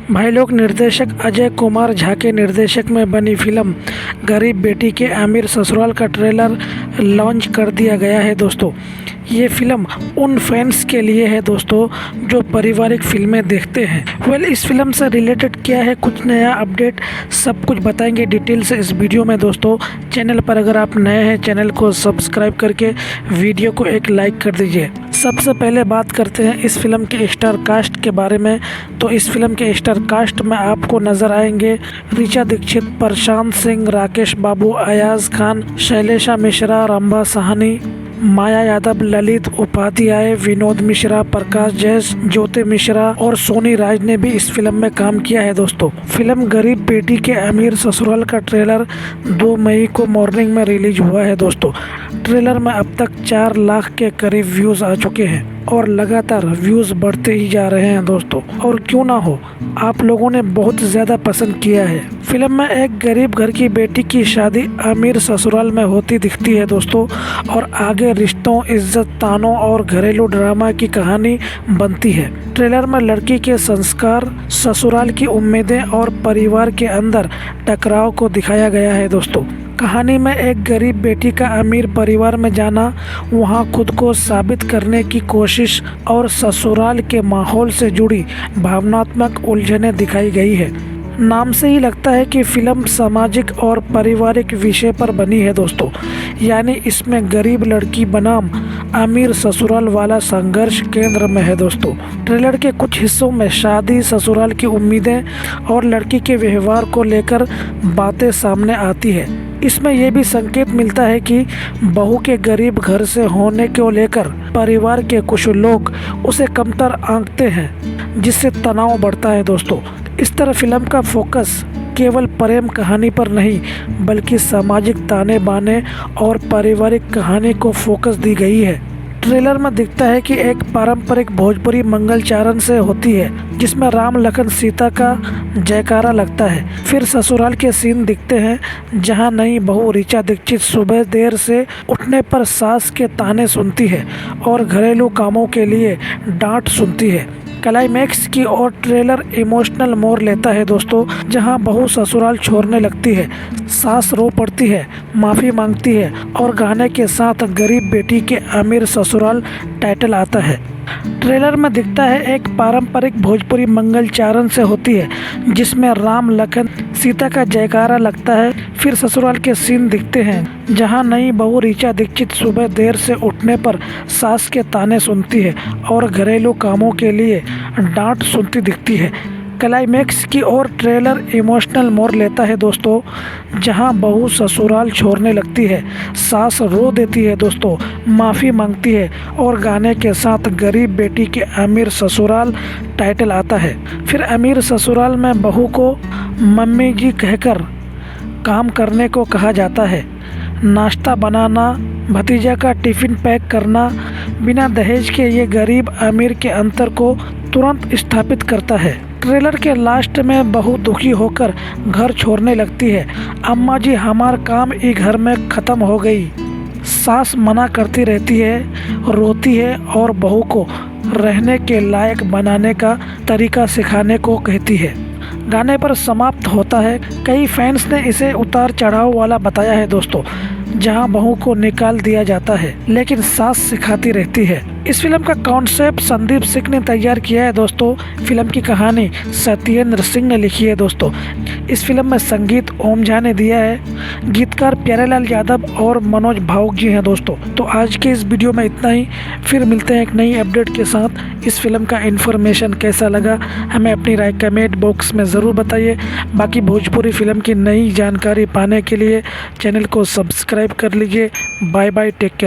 भाई लोग, निर्देशक अजय कुमार झा के निर्देशक में बनी फिल्म गरीब बेटी के आमिर ससुराल का ट्रेलर लॉन्च कर दिया गया है दोस्तों। ये फिल्म उन फैंस के लिए है दोस्तों जो पारिवारिक फिल्में देखते हैं। इस फिल्म से रिलेटेड क्या है, कुछ नया अपडेट, सब कुछ बताएंगे डिटेल से इस वीडियो में दोस्तों। चैनल पर अगर आप नए हैं, चैनल को सब्सक्राइब करके वीडियो को एक लाइक कर दीजिए। सबसे पहले बात करते हैं इस फिल्म के स्टार कास्ट के बारे में। तो इस फिल्म के स्टार कास्ट में आपको नजर आएंगे ऋचा दीक्षित, प्रशांत सिंह, राकेश बाबू, अयाज खान, शैलेशा मिश्रा, रंभा साहनी, माया यादव, ललित उपाध्याय, विनोद मिश्रा, प्रकाश जैस, ज्योति मिश्रा और सोनी राज ने भी इस फिल्म में काम किया है दोस्तों। फिल्म गरीब बेटी के आमिर ससुराल का ट्रेलर 2 मई को मॉर्निंग में रिलीज हुआ है दोस्तों। ट्रेलर में अब तक 4 लाख के करीब व्यूज आ चुके हैं और लगातार व्यूज बढ़ते ही जा रहे हैं दोस्तों। और क्यों ना हो, आप लोगों ने बहुत ज़्यादा पसंद किया है। फिल्म में एक गरीब घर की बेटी की शादी आमिर ससुराल में होती दिखती है दोस्तों, और आगे रिश्तों, इज्जत, तानों और घरेलू ड्रामा की कहानी बनती है। ट्रेलर में लड़की के संस्कार, ससुराल की उम्मीदें और परिवार के अंदर टकराव को दिखाया गया है दोस्तों। कहानी में एक गरीब बेटी का अमीर परिवार में जाना, वहां खुद को साबित करने की कोशिश और ससुराल के माहौल से जुड़ी भावनात्मक उलझनें दिखाई गई है। नाम से ही लगता है कि फिल्म सामाजिक और पारिवारिक विषय पर बनी है दोस्तों। यानी इसमें गरीब लड़की बनाम अमीर ससुराल वाला संघर्ष केंद्र में है दोस्तों। ट्रेलर के कुछ हिस्सों में शादी, ससुराल की उम्मीदें और लड़की के व्यवहार को लेकर बातें सामने आती है। इसमें यह भी संकेत मिलता है कि बहू के गरीब घर से होने को लेकर परिवार के कुछ लोग उसे कमतर आंकते हैं, जिससे तनाव बढ़ता है दोस्तों। इस तरह फिल्म का फोकस केवल प्रेम कहानी पर नहीं, बल्कि सामाजिक ताने बाने और पारिवारिक कहानी को फोकस दी गई है। ट्रेलर में दिखता है कि एक पारंपरिक भोजपुरी मंगलचारण से होती है, जिसमें राम लखन सीता का जयकारा लगता है। फिर ससुराल के सीन दिखते हैं, जहां नई बहू ऋचा दीक्षित सुबह देर से उठने पर सास के ताने सुनती है और घरेलू कामों के लिए डांट सुनती है। क्लाइमैक्स की ओर ट्रेलर इमोशनल मोड़ लेता है दोस्तों, जहां बहू ससुराल छोड़ने लगती है, सास रो पड़ती है, माफ़ी मांगती है और गाने के साथ गरीब बेटी के आमिर ससुराल टाइटल आता है। ट्रेलर में दिखता है एक पारंपरिक भोजपुरी मंगलचारण से होती है, जिसमें राम लखन सीता का जयकारा लगता है। फिर ससुराल के सीन दिखते हैं, जहां नई बहू ऋचा दीक्षित सुबह देर से उठने पर सास के ताने सुनती है और घरेलू कामों के लिए डांट सुनती दिखती है। क्लाइमैक्स की ओर ट्रेलर इमोशनल मोड़ लेता है दोस्तों, जहां बहू ससुराल छोड़ने लगती है, सास रो देती है दोस्तों, माफ़ी मांगती है और गाने के साथ गरीब बेटी के अमीर ससुराल टाइटल आता है। फिर अमीर ससुराल में बहू को मम्मी जी कहकर काम करने को कहा जाता है, नाश्ता बनाना, भतीजा का टिफ़िन पैक करना। बिना दहेज के ये गरीब अमीर के अंतर को तुरंत स्थापित करता है। ट्रेलर के लास्ट में बहू दुखी होकर घर छोड़ने लगती है। अम्मा जी, हमारा काम ही घर में ख़त्म हो गई। सास मना करती रहती है, रोती है और बहू को रहने के लायक बनाने का तरीका सिखाने को कहती है। गाने पर समाप्त होता है। कई फैंस ने इसे उतार चढ़ाव वाला बताया है दोस्तों, जहां बहू को निकाल दिया जाता है लेकिन सास सिखाती रहती है। इस फिल्म का कॉन्सेप्ट संदीप सिंह ने तैयार किया है दोस्तों। फिल्म की कहानी सत्येंद्र सिंह ने लिखी है दोस्तों। इस फिल्म में संगीत ओम झा ने दिया है। गीतकार प्यारेलाल यादव और मनोज भावुक जी हैं दोस्तों। तो आज के इस वीडियो में इतना ही। फिर मिलते हैं एक नई अपडेट के साथ। इस फिल्म का इन्फॉर्मेशन कैसा लगा हमें अपनी राय कमेंट बॉक्स में ज़रूर बताइए। बाकी भोजपुरी फिल्म की नई जानकारी पाने के लिए चैनल को सब्सक्राइब कर लीजिए। Bye bye, take care.